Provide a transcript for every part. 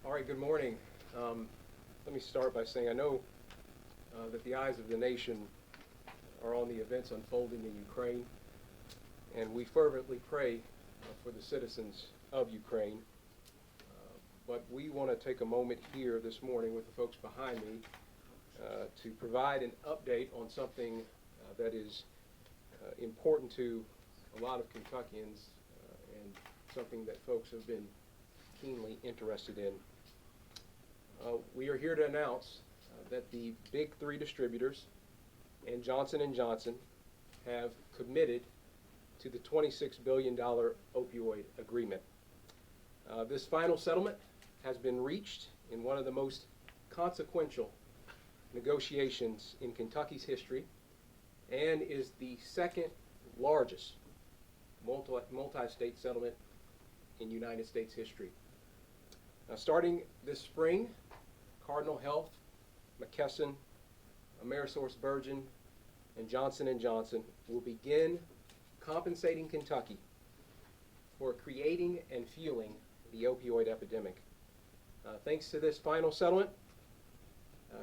All right, good morning. Let me start by saying I know that the eyes of the nation are on the events unfolding in Ukraine, and we fervently pray for the citizens of Ukraine. But we want to take a moment here this morning with the folks behind me to provide an update on something that is important to a lot of Kentuckians and something that folks have been keenly interested in. We are here to announce that the big three distributors and Johnson & Johnson have committed to the $26 billion opioid agreement. This final settlement has been reached in one of the most consequential negotiations in Kentucky's history and is the second largest multi-state settlement in United States history. Now, starting this spring, Cardinal Health, McKesson, AmerisourceBergen, and Johnson & Johnson will begin compensating Kentucky for creating and fueling the opioid epidemic. Thanks to this final settlement,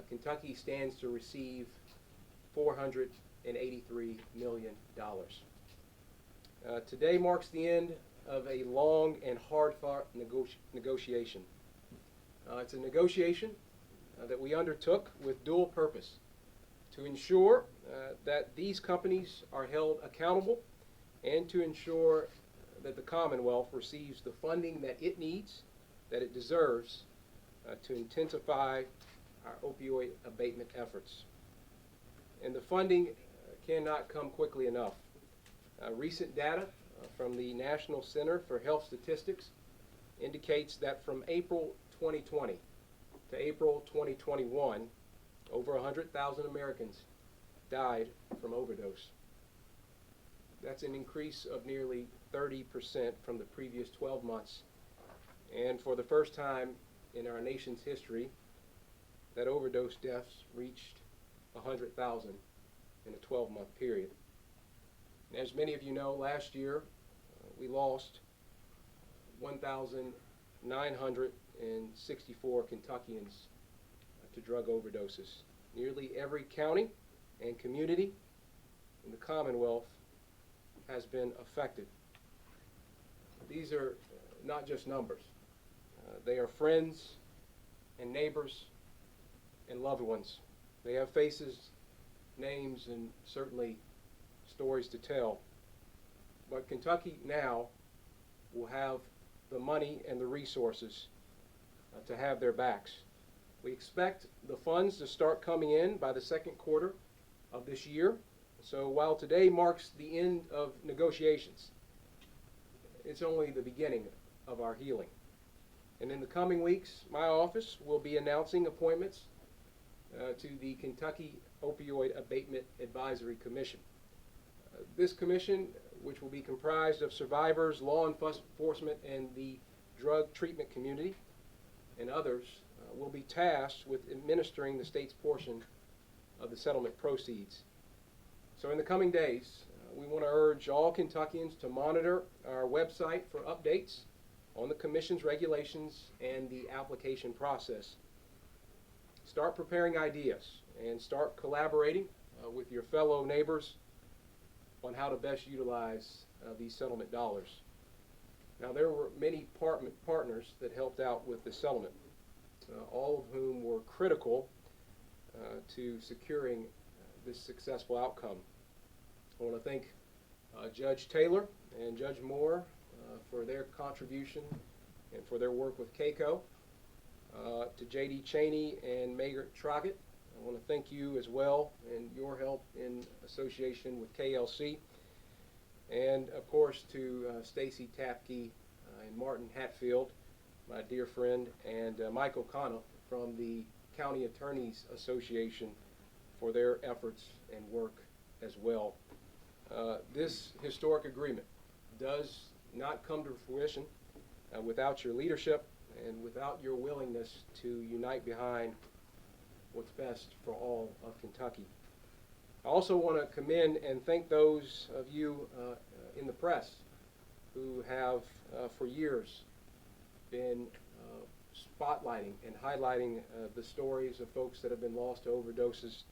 Kentucky stands to receive $483 million. Today marks the end of a long and hard-fought negotiation. It's a negotiation that we undertook with dual purpose: to ensure that these companies are held accountable and to ensure that the Commonwealth receives the funding that it needs, that it deserves, to intensify our opioid abatement efforts. And the funding cannot come quickly enough. Recent data from the National Center for Health Statistics indicates that from April 2020 to April 2021, over 100,000 Americans died from overdose. That's an increase of nearly 30% from the previous 12 months. And for the first time in our nation's history, that overdose deaths reached 100,000 in a 12-month period. As many of you know, last year we lost 1,964 Kentuckians to drug overdoses. Nearly every county and community in the Commonwealth has been affected. These are not just numbers. They are friends and neighbors and loved ones. They have faces, names, and certainly stories to tell. But Kentucky now will have the money and the resources to have their backs. We expect the funds to start coming in by the second quarter of this year. So while today marks the end of negotiations, it's only the beginning of our healing. And in the coming weeks, my office will be announcing appointments to the Kentucky Opioid Abatement Advisory Commission. This commission, which will be comprised of survivors, law enforcement, and the drug treatment community, and others, will be tasked with administering the state's portion of the settlement proceeds. So in the coming days, we want to urge all Kentuckians to monitor our website for updates on the Commission's regulations and the application process. Start preparing ideas and start collaborating with your fellow neighbors on how to best utilize these settlement dollars. Now, there were many partners that helped out with the settlement, all of whom were critical to securing this successful outcome. I want to thank Judge Taylor and Judge Moore for their contribution and for their work with KACO. To J.D. Cheney and Mayor Troggett, I want to thank you as well and your help in association with KLC. And of course to Stacy Tapke and Martin Hatfield, my dear friend, and Mike O'Connell from the County Attorneys Association for their efforts and work as well. This historic agreement does not come to fruition without your leadership and without your willingness to unite behind what's best for all of Kentucky. I also want to commend and thank those of you in the press who have for years been spotlighting and highlighting the stories of folks that have been lost to overdoses,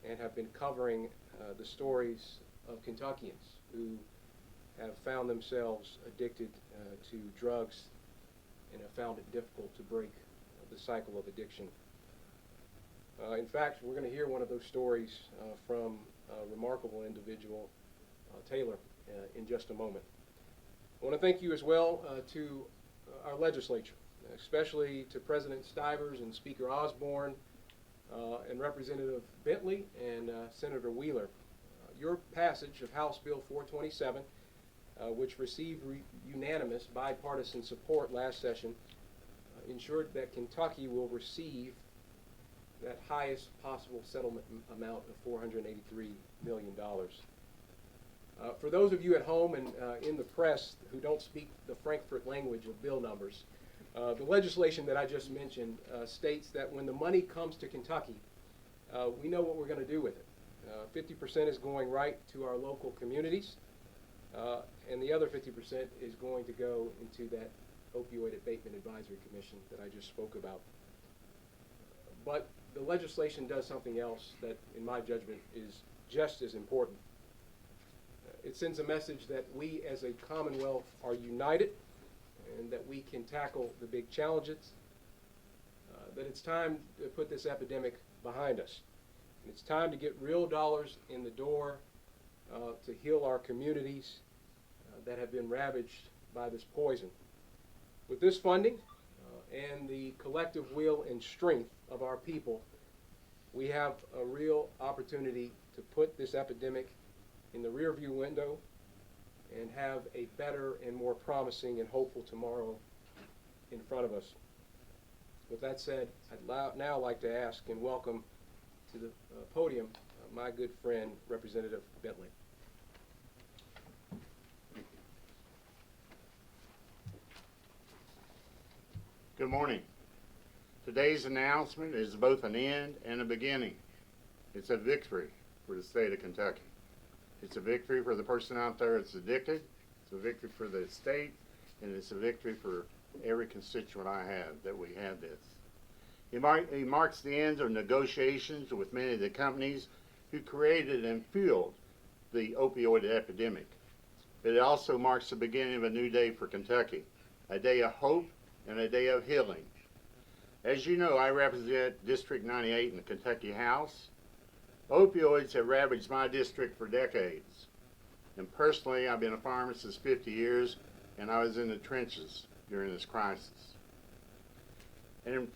and have been covering the stories of Kentuckians who have found themselves addicted to drugs and have found it difficult to break the cycle of addiction. In fact, we're going to hear one of those stories from a remarkable individual, Taylor, in just a moment. I want to thank you as well to our legislature, especially to President Stivers and Speaker Osborne and Representative Bentley and Senator Wheeler. Your passage of House Bill 427, which received unanimous bipartisan support last session, ensured that Kentucky will receive that highest possible settlement amount of $483 million. For those of you at home and in the press who don't speak the Frankfurt language of bill numbers, the legislation that I just mentioned states that when the money comes to Kentucky, we know what we're going to do with it. 50% is going right to our local communities, and the other 50% is going to go into that Opioid Abatement Advisory Commission that I just spoke about. But the legislation does something else that, in my judgment, is just as important. It sends a message that we as a Commonwealth are united and that we can tackle the big challenges, that it's time to put this epidemic behind us. And it's time to get real dollars in the door to heal our communities that have been ravaged by this poison. With this funding and the collective will and strength of our people, we have a real opportunity to put this epidemic in the rearview window and have a better and more promising and hopeful tomorrow in front of us. With that said, I'd now like to ask and welcome to the podium my good friend, Representative Bentley. Good morning. Today's announcement is both an end and a beginning. It's a victory for the state of Kentucky. It's a victory for the person out there that's addicted. It's a victory for the state, and it's a victory for every constituent I have that we have this. It marks the end of negotiations with many of the companies who created and fueled the opioid epidemic. But it also marks the beginning of a new day for Kentucky, a day of hope and a day of healing. As you know, I represent District 98 in the Kentucky House. Opioids have ravaged my district for decades. And personally, I've been a pharmacist 50 years, and I was in the trenches during this crisis. And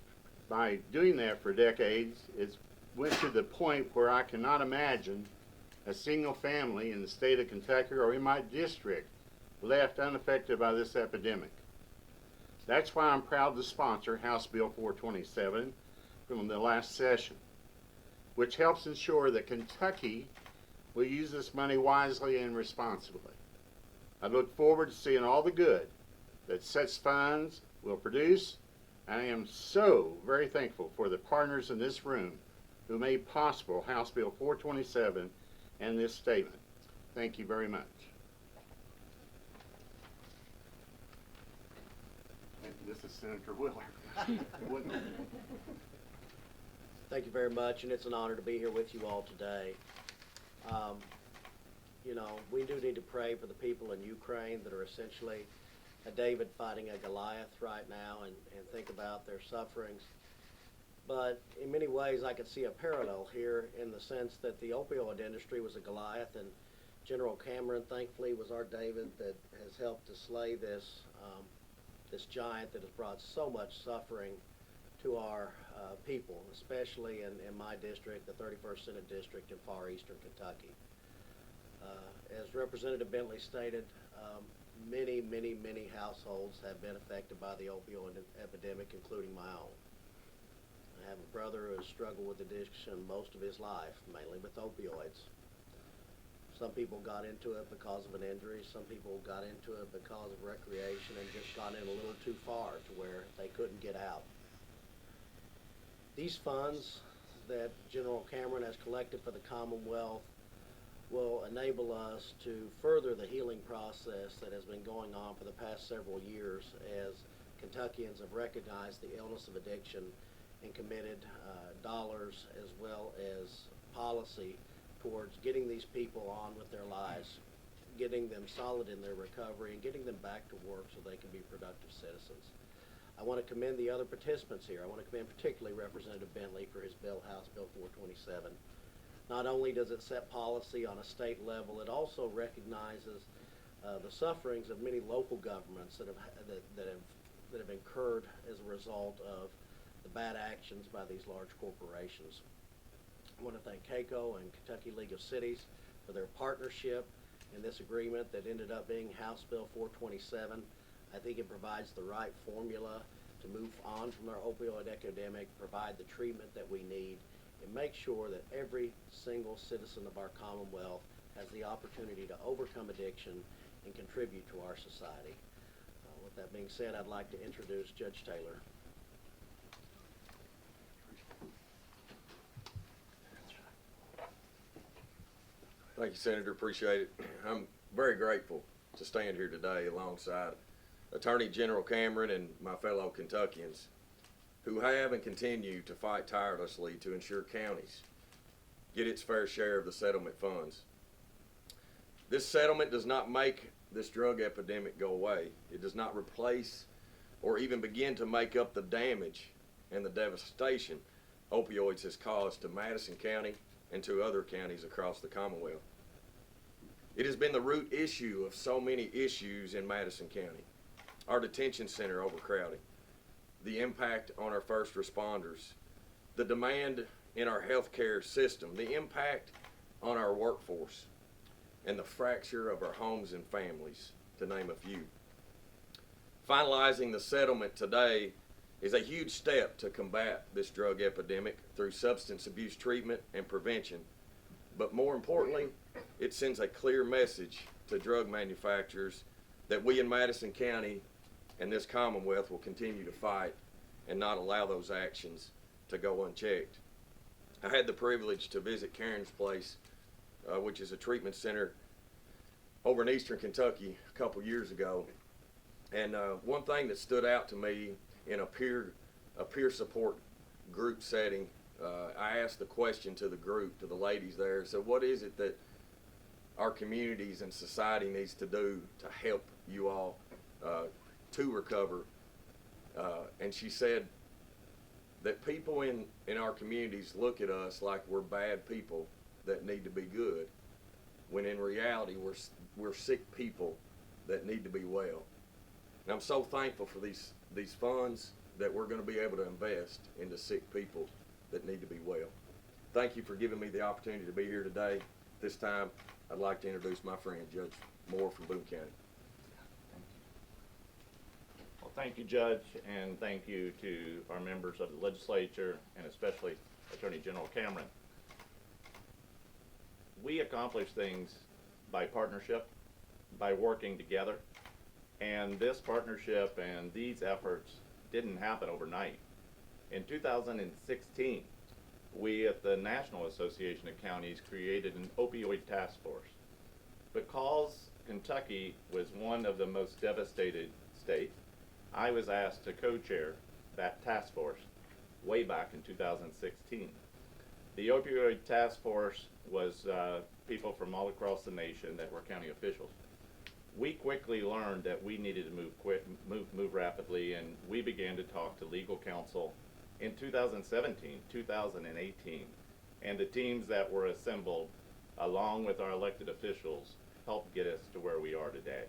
by doing that for decades, it went to the point where I cannot imagine a single family in the state of Kentucky or in my district left unaffected by this epidemic. That's why I'm proud to sponsor House Bill 427 from the last session, which helps ensure that Kentucky will use this money wisely and responsibly. I look forward to seeing all the good that such funds will produce. I am so very thankful for the partners in this room who made possible House Bill 427 and this statement. Thank you very much. This is Senator Wheeler. Thank you very much, and it's an honor to be here with you all today. You know, we do need to pray for the people in Ukraine that are essentially a David fighting a Goliath right now, and think about their sufferings. But in many ways, I could see a parallel here in the sense that the opioid industry was a Goliath, and General Cameron, thankfully, was our David that has helped to slay this this giant that has brought so much suffering to our people, especially in my district, the 31st Senate District in far eastern Kentucky. As Representative Bentley stated, many households have been affected by the opioid epidemic, including my own. I have a brother who has struggled with addiction most of his life, mainly with opioids. Some people got into it because of an injury. Some people got into it because of recreation and just got in a little too far to where they couldn't get out. These funds that General Cameron has collected for the Commonwealth will enable us to further the healing process that has been going on for the past several years as Kentuckians have recognized the illness of addiction and committed dollars as well as policy towards getting these people on with their lives, getting them solid in their recovery, and getting them back to work so they can be productive citizens. I want to commend the other participants here. I want to commend particularly Representative Bentley for his bill, House Bill 427. Not only does it set policy on a state level, it also recognizes the sufferings of many local governments that have incurred as a result of the bad actions by these large corporations. I want to thank KACO and Kentucky League of Cities for their partnership in this agreement that ended up being House Bill 427. I think it provides the right formula to move on from our opioid epidemic, provide the treatment that we need, and make sure that every single citizen of our Commonwealth has the opportunity to overcome addiction and contribute to our society. With that being said, I'd like to introduce Judge Taylor. Thank you, Senator. Appreciate it. I'm very grateful to stand here today alongside Attorney General Cameron and my fellow Kentuckians who have and continue to fight tirelessly to ensure counties get its fair share of the settlement funds. This settlement does not make this drug epidemic go away. It does not replace or even begin to make up the damage and the devastation opioids has caused to Madison County and to other counties across the Commonwealth. It has been the root issue of so many issues in Madison County. Our detention center overcrowding, the impact on our first responders, the demand in our healthcare system, the impact on our workforce, and the fracture of our homes and families, to name a few. Finalizing the settlement today is a huge step to combat this drug epidemic through substance abuse treatment and prevention. But more importantly, it sends a clear message to drug manufacturers that we in Madison County and this Commonwealth will continue to fight and not allow those actions to go unchecked. I had the privilege to visit Karen's Place, which is a treatment center over in eastern Kentucky a couple years ago. And one thing that stood out to me in a peer support group setting, I asked the question to the group, to the ladies there, so what is it that our communities and society needs to do to help you all to recover? And she said that people in our communities look at us like we're bad people that need to be good, when in reality we're sick people that need to be well. And I'm so thankful for these funds that we're going to be able to invest into sick people that need to be well. Thank you for giving me the opportunity to be here today. This time, I'd like to introduce my friend, Judge Moore from Boone County. Well, thank you, Judge, and thank you to our members of the legislature and especially Attorney General Cameron. We accomplish things by partnership, by working together, and this partnership and these efforts didn't happen overnight. In 2016, we at the National Association of Counties created an opioid task force. Because Kentucky was one of the most devastated states, I was asked to co-chair that task force way back in 2016. The opioid task force was people from all across the nation that were county officials. We quickly learned that we needed to move rapidly, and we began to talk to legal counsel in 2017, 2018, and the teams that were assembled along with our elected officials helped get us to where we are today.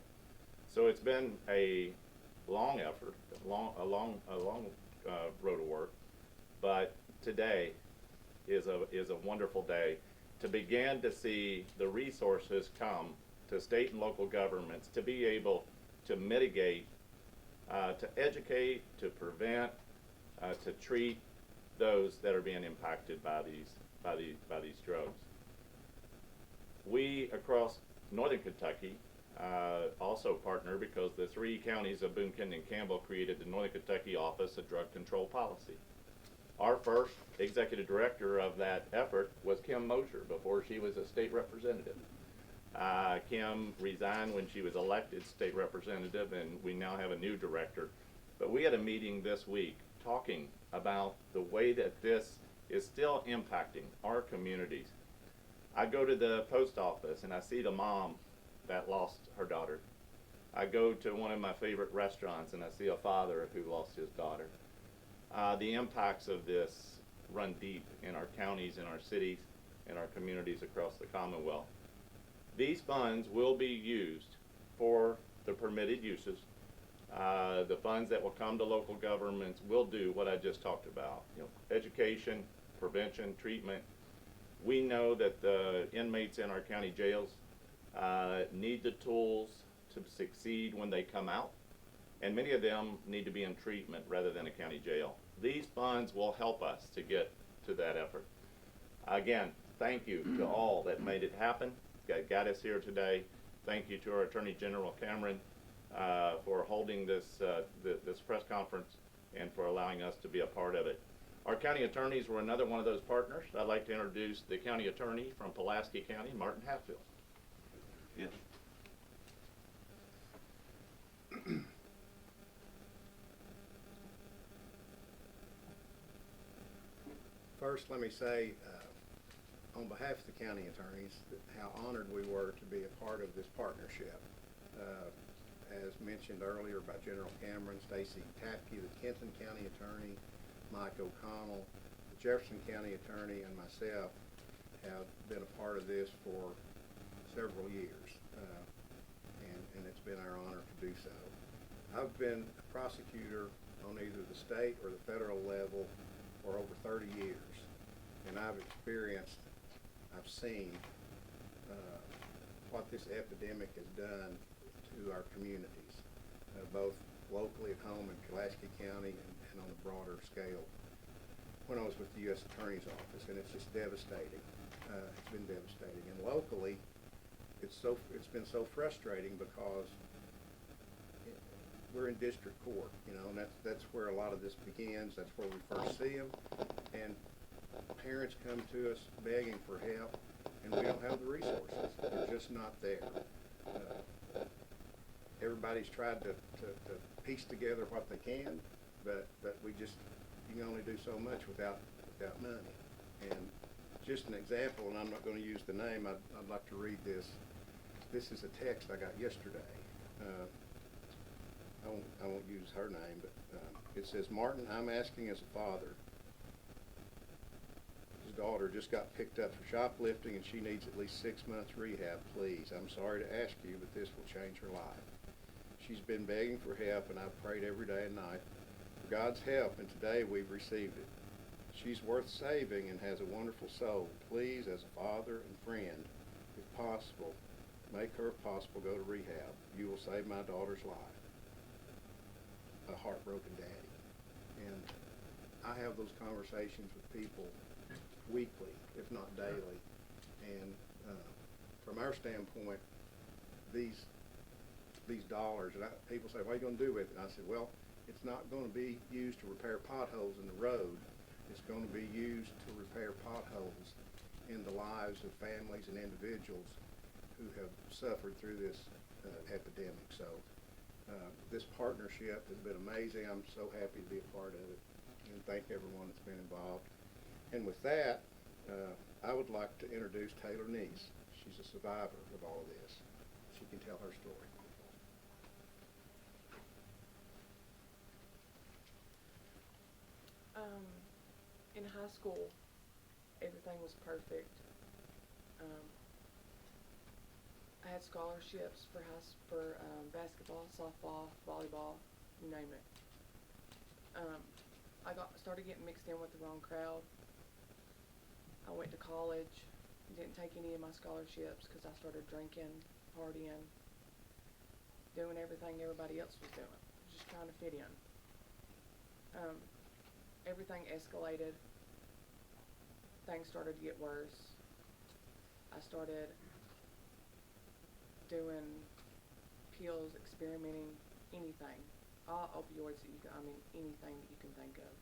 So it's been a long effort, a long road of work, but today is a wonderful day to begin to see the resources come to state and local governments to be able to mitigate, to educate, to prevent, to treat those that are being impacted by these drugs. We across northern Kentucky also partner because the three counties of Boone, Kenton, and Campbell created the Northern Kentucky Office of Drug Control Policy. Our first executive director of that effort was Kim Mosher before she was a state representative. Kim resigned when she was elected state representative, and we now have a new director But we had a meeting this week talking about the way that this is still impacting our communities. I go to the post office and I see the mom that lost her daughter. I go to one of my favorite restaurants and I see a father who lost his daughter. The impacts of this run deep in our counties, in our cities, in our communities across the Commonwealth. These funds will be used for the permitted uses. The funds that will come to local governments will do what I just talked about. Education, prevention, treatment. We know that the inmates in our county jails need the tools to succeed when they come out, and many of them need to be in treatment rather than a county jail. These funds will help us to get to that effort. Again, thank you to all that made it happen, that got us here today. Thank you to our Attorney General Cameron for holding this press conference and for allowing us to be a part of it. Our county attorneys were another one of those partners. I'd like to introduce the county attorney from Pulaski County, Martin Hatfield. Yeah. First, let me say, on behalf of the county attorneys, how honored we were to be a part of this partnership. As mentioned earlier by General Cameron, Stacy Tapke, the Kenton County attorney, Mike O'Connell, the Jefferson County attorney, and myself have been a part of this for several years, and it's been our honor to do so. I've been a prosecutor on either the state or the federal level for over 30 years, and I've seen what this epidemic has done to our communities, both locally at home in Pulaski County and on a broader scale when I was with the U.S. Attorney's Office, and it's just devastating. It's been devastating, and locally, it's been so frustrating because we're in district court, and that's where a lot of this begins. That's where we first see them, and parents come to us begging for help, and we don't have the resources. They're just not there. Everybody's tried to piece together what they can, but you can only do so much without money. And just an example, and I'm not going to use the name, I'd like to read this. This is a text I got yesterday. I won't use her name, but it says, "Martin, I'm asking as a father. His daughter just got picked up for shoplifting and she needs at least 6 months rehab, please. I'm sorry to ask you, but this will change her life. She's been begging for help and I've prayed every day and night for God's help, and today we've received it. She's worth saving and has a wonderful soul. Please, as a father and friend, if possible, make her, if possible, go to rehab. You will save my daughter's life." A heartbroken daddy. And I have those conversations with people weekly, if not daily. And from our standpoint, these dollars, and people say, "What are you going to do with it?" And I said, well, it's not going to be used to repair potholes in the road. It's going to be used to repair potholes in the lives of families and individuals who have suffered through this epidemic. So this partnership has been amazing. I'm so happy to be a part of it, and thank everyone that's been involved. And with that, I would like to introduce Taylor Neese. She's a survivor of all of this. She can tell her story. In high school, everything was perfect. I had scholarships for basketball, softball, volleyball, you name it. I started getting mixed in with the wrong crowd. I went to college, didn't take any of my scholarships because I started drinking, partying, doing everything everybody else was doing, just trying to fit in. Everything escalated. Things started to get worse. I started doing pills, experimenting, anything. All opioids anything that you can think of.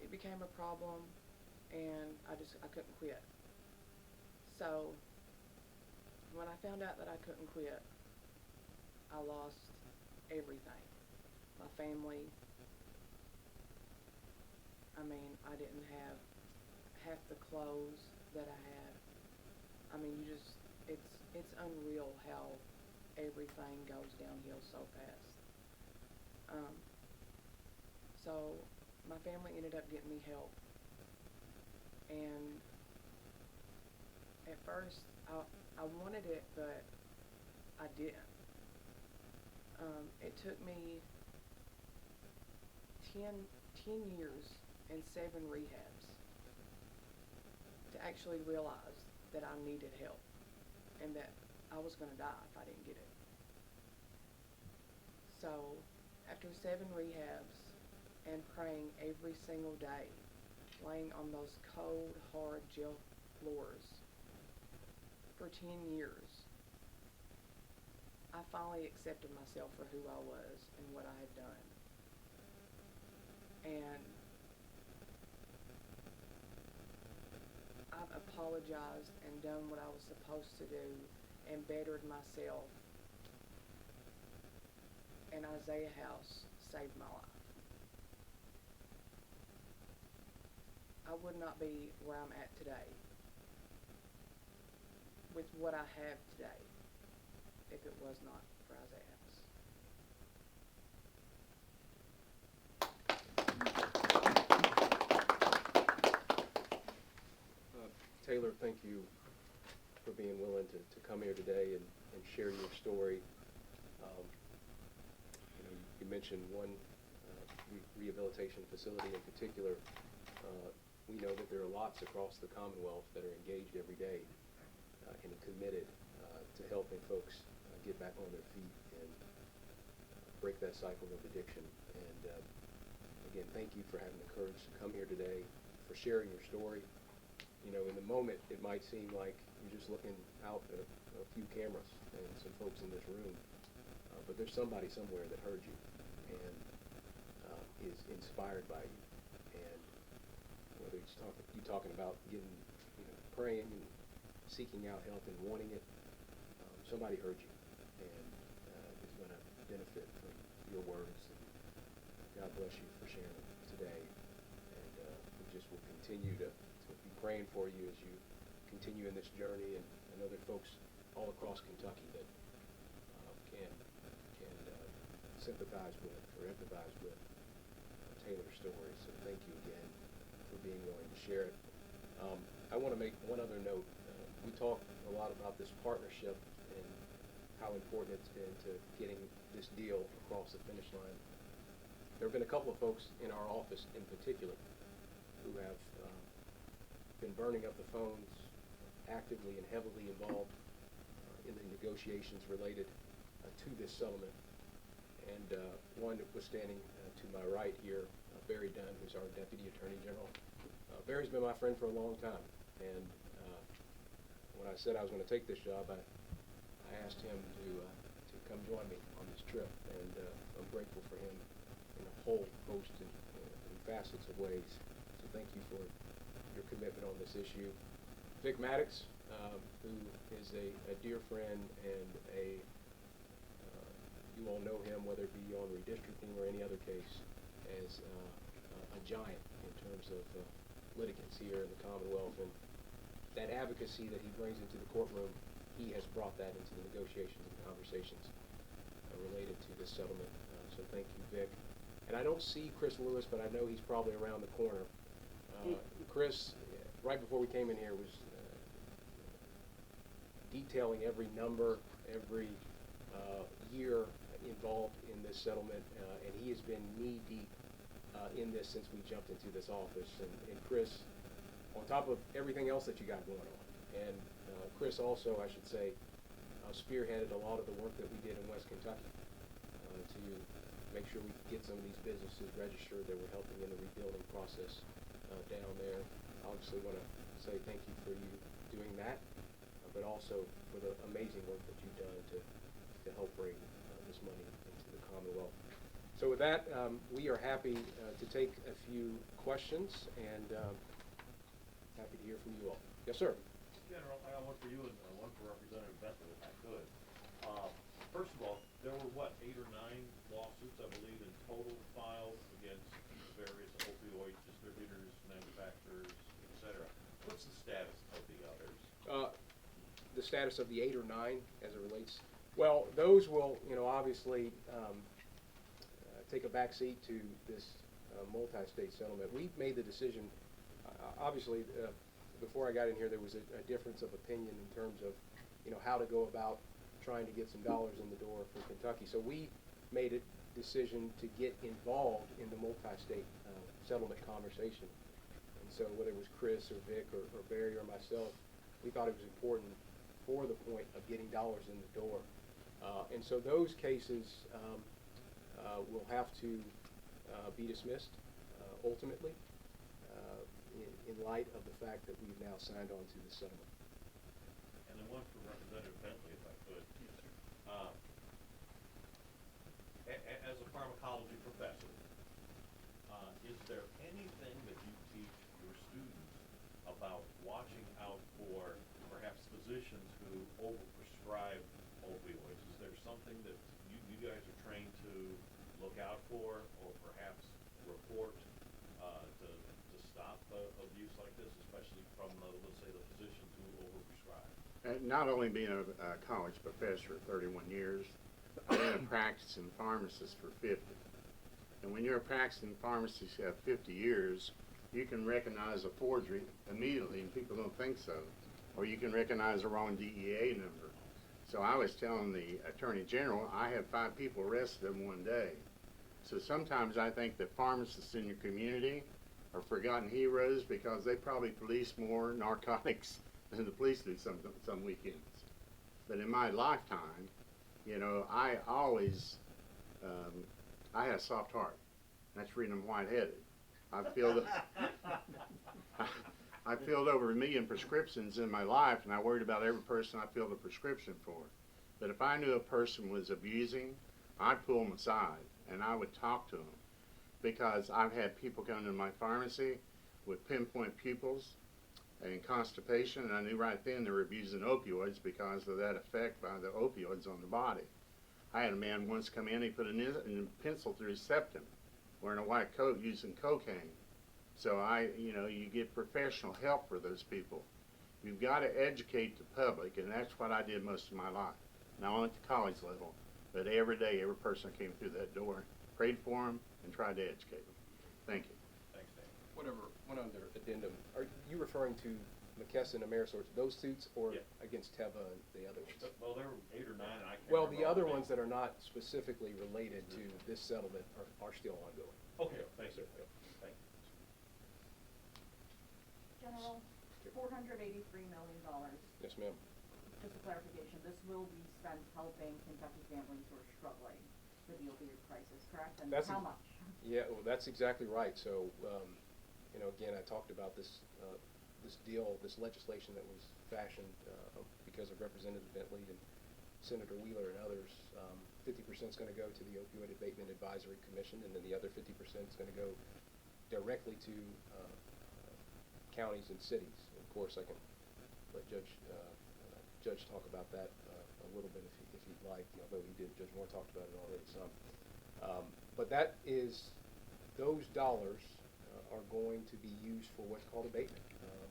It became a problem, and I couldn't quit. So when I found out that I couldn't quit, I lost everything. My family. I mean, I didn't have half the clothes that I had. I mean, it's unreal how everything goes downhill so fast. So my family ended up getting me help, and at first I wanted it, but I didn't. It took me 10 years and 7 rehabs to actually realize that I needed help and that I was going to die if I didn't get it. So after 7 rehabs and praying every single day, laying on those cold, hard jail floors for 10 years, I finally accepted myself for who I was and what I had done. And I've apologized and done what I was supposed to do and bettered myself. And Isaiah House saved my life. I would not be where I'm at today with what I have today if it was not for Isaiah House. Taylor, thank you for being willing to come here today and share your story. You mentioned one rehabilitation facility in particular. We know that there are lots across the Commonwealth that are engaged every day and committed to helping folks get back on their feet and break that cycle of addiction. And again, thank you for having the courage to come here today, for sharing your story. You know, in the moment, it might seem like you're just looking out at a few cameras and some folks in this room, but there's somebody somewhere that heard you and is inspired by you. And whether it's talking about getting, praying and seeking out help and wanting it, somebody heard you and is going to benefit from your words. And God bless you for sharing today. And we just will continue to be praying for you as you continue in this journey. And I know there are folks all across Kentucky that can sympathize with or empathize with Taylor's story. So thank you again for being willing to share it. I want to make one other note. We talk a lot about this partnership and how important it's been to getting this deal across the finish line. There have been a couple of folks in our office in particular who have been burning up the phones, actively and heavily involved in the negotiations related to this settlement. And one was standing to my right here, Barry Dunn, who's our Deputy Attorney General. Barry's been my friend for a long time, and when I said I was going to take this job, I asked him to come join me on this trip, and I'm grateful for him in a whole host and facets of ways. So thank you for your commitment on this issue. Vic Maddox, who is a dear friend and you all know him, whether it be on redistricting or any other case, as a giant in terms of litigants here in the Commonwealth, and that advocacy that he brings into the courtroom, he has brought that into the negotiations and conversations related to this settlement. So thank you, Vic. And I don't see Chris Lewis, but I know he's probably around the corner. Chris, right before we came in here, was detailing every number, every year involved in this settlement, and he has been knee-deep in this since we jumped into this office. And Chris, on top of everything else that you got going on, and Chris also, I should say, spearheaded a lot of the work that we did in West Kentucky to make sure we could get some of these businesses registered that were helping in the rebuilding process down there. Obviously want to say thank you for you doing that, but also for the amazing work that you've done to help bring this money into the Commonwealth. So with that, we are happy to take a few questions, and happy to hear from you all. Yes, sir. General, I got one for you and one for Representative Bentley, if I could. First of all, there were, 8 or 9 lawsuits, I believe, in total filed against various opioid distributors, manufacturers, et cetera. What's the status of the others? The status of the 8 or 9 as it relates, well, those will, obviously take a back seat to this multi-state settlement. We made the decision, obviously, before I got in here, there was a difference of opinion in terms of, how to go about trying to get some dollars in the door for Kentucky. So we made a decision to get involved in the multi-state settlement conversation. And so whether it was Chris or Vic or Barry or myself, we thought it was important for the point of getting dollars in the door. And so those cases will have to be dismissed ultimately in light of the fact that we've now signed on to the settlement. And then one for Representative Bentley, if I could. As a pharmacology professor, is there anything that you teach your students about watching out for perhaps physicians who overprescribe opioids? Is there something that you guys are trained to look out for, or perhaps report to stop abuse like this, especially from, let's say, the physicians who overprescribe? Not only being a college professor 31 years, I've been a practicing pharmacist for 50. And when you're a practicing pharmacist, you have 50 years, you can recognize a forgery immediately, and people don't think so. Or you can recognize a wrong DEA number. So I was telling the Attorney General, I have 5 people arrested in one day. So sometimes I think that pharmacists in your community are forgotten heroes because they probably police more narcotics than the police do some weekends. But in my lifetime, I always, I had a soft heart. That's reading I'm white-headed. I filled over 1 million prescriptions in my life, and I worried about every person I filled a prescription for. But if I knew a person was abusing, I'd pull them aside, and I would talk to them. Because I've had people come to my pharmacy with pinpoint pupils and constipation, and I knew right then they were abusing opioids because of that effect by the opioids on the body. I had a man once come in, he put a pencil through his septum, wearing a white coat using cocaine. So you get professional help for those people. You've got to educate the public, and that's what I did most of my life. Not only at the college level, but every day, every person that came through that door, prayed for them, and tried to educate them. Thank you. Thanks, Dan. One other addendum. Are you referring to McKesson and Amerisource, those suits, or Yeah. against Teva and the other ones? Well, there were 8 or 9, and I can't Well, remember the all other names. ones that are not specifically related to this settlement are still ongoing. Okay, thank you. Yep. Thank you. General, $483 million. Yes, ma'am. Just a clarification, this will be spent helping Kentucky families who are struggling with the opioid crisis, correct? And That's how ex- much? Yeah, well, that's exactly right. So, again, I talked about this deal, this legislation that was fashioned because of Representative Bentley and Senator Wheeler and others. 50% is going to go to the Opioid Abatement Advisory Commission, and then the other 50% is going to go directly to counties and cities. Of course, I can let Judge talk about that a little bit if he'd like, although he did. Judge Moore talked about it already some. But those dollars are going to be used for what's called abatement,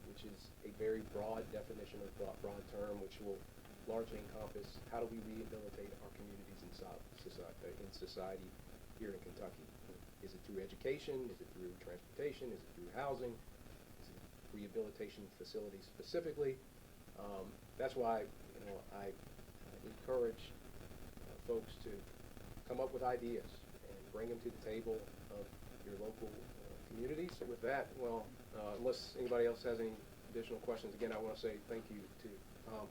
which is a very broad definition of broad term, which will largely encompass how do we rehabilitate our communities in society here in Kentucky. Is it through education? Is it through transportation? Is it through housing? Is it rehabilitation facilities specifically? That's why I encourage folks to come up with ideas and bring them to the table of your local communities. So with that, unless anybody else has any additional questions, again, I want to say thank you to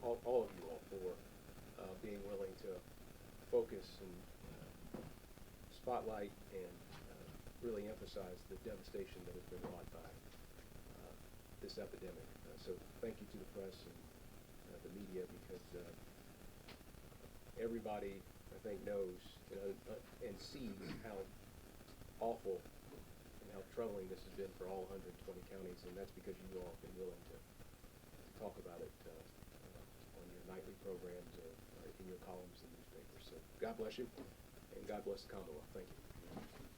all of you all for being willing to focus and spotlight and really emphasize the devastation that has been wrought by this epidemic. So thank you to the press and the media, because everybody, I think, knows and sees how awful and how troubling this has been for all 120 counties, and that's because you all have been willing to talk about it on your nightly programs or in your columns in newspapers. So God bless you. And God bless the Commonwealth. Thank you.